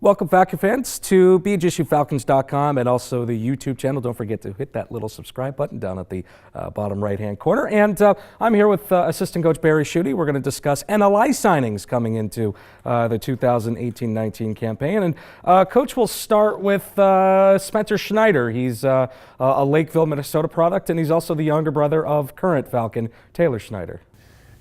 Welcome, Falcon fans, to BGSUFalcons.com and also the YouTube channel. Don't forget to hit that little subscribe button down at the bottom right-hand corner. And I'm here with assistant coach Barry Schutte. We're going to discuss NLI signings coming into the 2018-19 campaign. And Coach, will start with Spencer Schneider. He's a Lakeville, Minnesota product, and he's also the younger brother of current Falcon Taylor Schneider.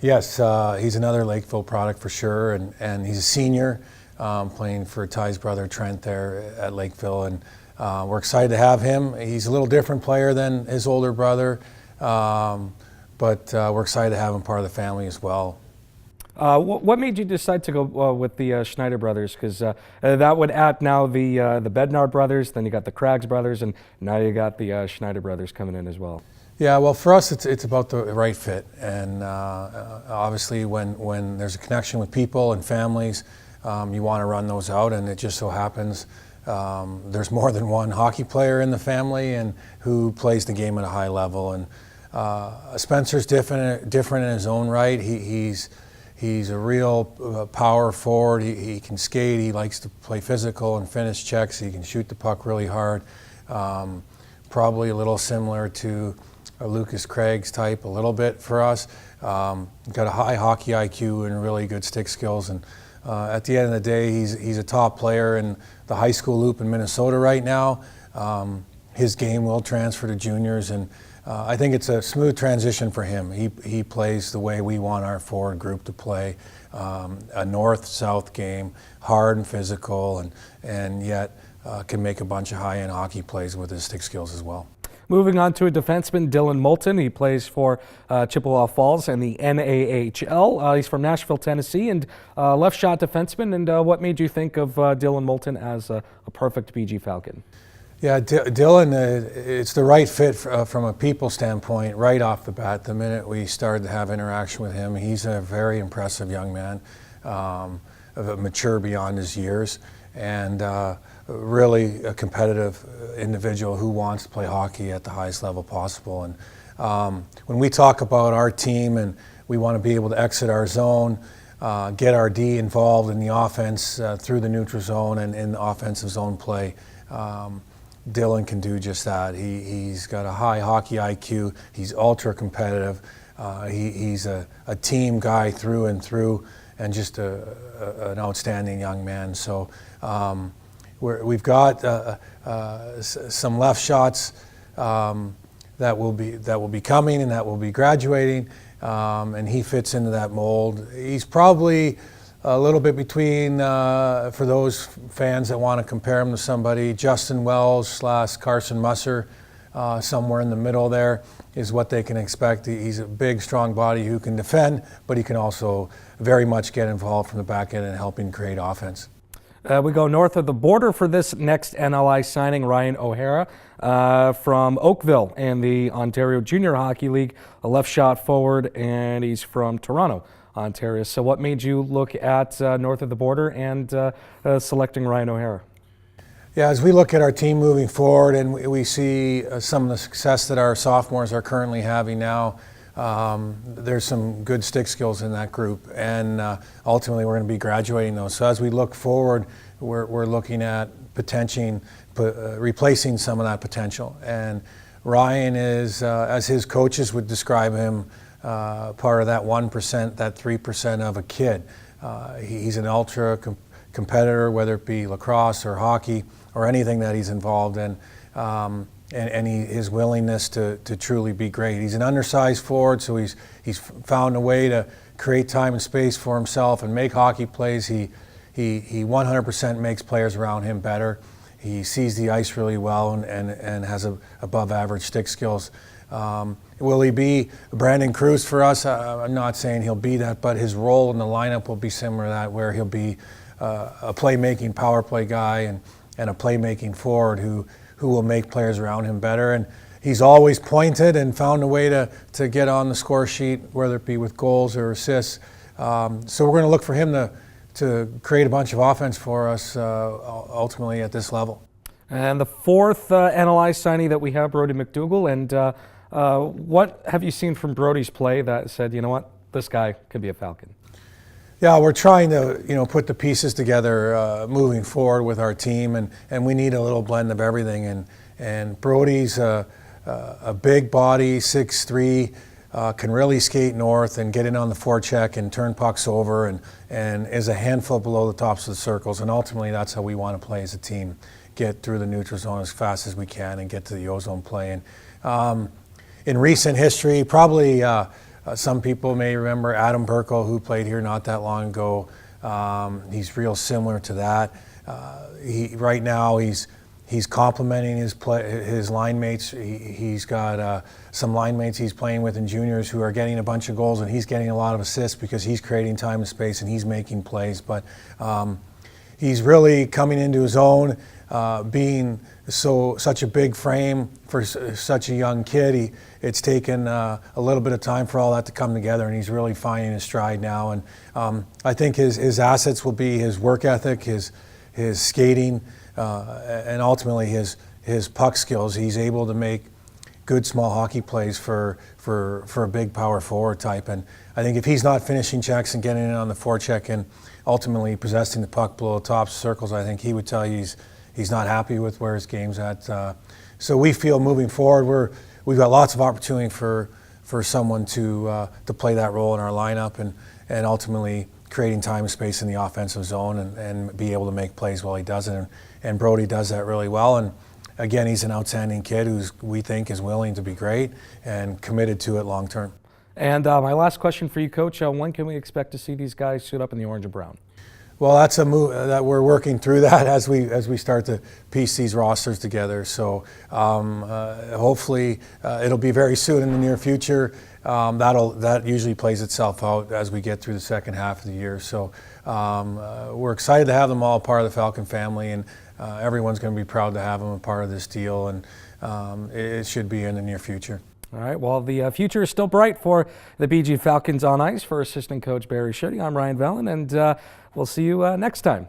Yes, he's another Lakeville product for sure, and he's a senior. Playing for Ty's brother Trent there at Lakeville, and we're excited to have him. He's a little different player than his older brother, but we're excited to have him part of the family as well. What made you decide to go with the Schneider brothers? Because that would add now the Bednard brothers, then you got the Craggs brothers, and now you got the Schneider brothers coming in as well. Yeah, well, for us, it's about the right fit, and obviously when there's a connection with people and families, you want to run those out, and it just so happens there's more than one hockey player in the family and who plays the game at a high level. And Spencer's different in his own right. He's a real power forward. He can skate. He likes to play physical and finish checks. He can shoot the puck really hard. Probably a little similar to a Lucas Craggs type a little bit for us. Got a high hockey IQ and really good stick skills. And at the end of the day, he's a top player in the high school loop in Minnesota right now. His game will transfer to juniors, and I think it's a smooth transition for him. He plays the way we want our forward group to play, a north-south game, hard and physical, and yet can make a bunch of high-end hockey plays with his stick skills as well. Moving on to a defenseman, Moulton. He plays for Chippewa Falls and the NAHL. He's from Nashville, Tennessee, and left shot defenseman. And what made you think of Moulton as a perfect BG Falcon? Yeah, Dylan, it's the right fit from a people standpoint right off the bat. The minute we started to have interaction with him, he's a very impressive young man, mature beyond his years, and really a competitive individual who wants to play hockey at the highest level possible. And when we talk about our team and we want to be able to exit our zone, get our D involved in the offense through the neutral zone and in the offensive zone play, Dylan can do just that. He's got a high hockey IQ. He's ultra competitive. He's a team guy through and through, and just an outstanding young man. So we've got some left shots that will be coming and that will be graduating, and he fits into that mold. He's probably a little bit between, for those fans that want to compare him to somebody, Justin Wells / Carson Musser, somewhere in the middle there is what they can expect. He's a big, strong body who can defend, but he can also very much get involved from the back end and helping create offense. We go north of the border for this next NLI signing, Ryan OHara from Oakville in the Ontario Junior Hockey League, a left shot forward, and he's from Toronto, Ontario. So what made you look at north of the border and selecting Ryan OHara? Yeah, as we look at our team moving forward and we see some of the success that our sophomores are currently having now, there's some good stick skills in that group, and ultimately we're going to be graduating those. So as we look forward, we're looking at replacing some of that potential. And Ryan is, as his coaches would describe him, part of that 1%, that 3% of a kid. He's an ultra competitor, whether it be lacrosse or hockey or anything that he's involved in. And his willingness to truly be great. He's an undersized forward, so he's found a way to create time and space for himself and make hockey plays. He 100% makes players around him better. He sees the ice really well and has above average stick skills. Will he be Brandon Cruz for us? I'm not saying he'll be that, but his role in the lineup will be similar to that, where he'll be a playmaking power play guy and a playmaking forward who will make players around him better. And he's always pointed and found a way to get on the score sheet, whether it be with goals or assists. So we're going to look for him to create a bunch of offense for us ultimately at this level. And the fourth NLI signee that we have, Brody MacDougall. And what have you seen from Brody's play that said, you know what, this guy could be a Falcon? Yeah, we're trying to, put the pieces together moving forward with our team, and we need a little blend of everything. And Brody's a big body, 6'3", can really skate north and get in on the forecheck and turn pucks over, and is a handful below the tops of the circles. And ultimately, that's how we want to play as a team: get through the neutral zone as fast as we can and get to the O-zone play. And in recent history, probably. Some people may remember Adam Burkle, who played here not that long ago. He's real similar to that. Right now he's complementing his line mates. He's got some line mates he's playing with in juniors who are getting a bunch of goals, and he's getting a lot of assists because he's creating time and space and he's making plays. But he's really coming into his own, being such a big frame for such a young kid. It's taken a little bit of time for all that to come together, and he's really finding his stride now. And I think his assets will be his work ethic, his skating, and ultimately his puck skills. He's able to make good small hockey plays for a big power forward type. And I think if he's not finishing checks and getting in on the forecheck and ultimately possessing the puck below the top circles, I think he would tell you he's not happy with where his game's at. So we feel moving forward, we've got lots of opportunity for someone to play that role in our lineup, and ultimately creating time and space in the offensive zone and be able to make plays while he does it. And Brody does that really well. And again, he's an outstanding kid we think is willing to be great and committed to it long term. And my last question for you, Coach, when can we expect to see these guys suit up in the orange and brown? Well, that's a move that we're working through that as we start to piece these rosters together. So hopefully it'll be very soon in the near future. That usually plays itself out as we get through the second half of the year. So we're excited to have them all part of the Falcon family, and everyone's going to be proud to have them a part of this deal. And it should be in the near future. All right, well, the future is still bright for the BG Falcons on ice. For assistant coach Barry Schutte, I'm Ryan Vellen, and we'll see you next time.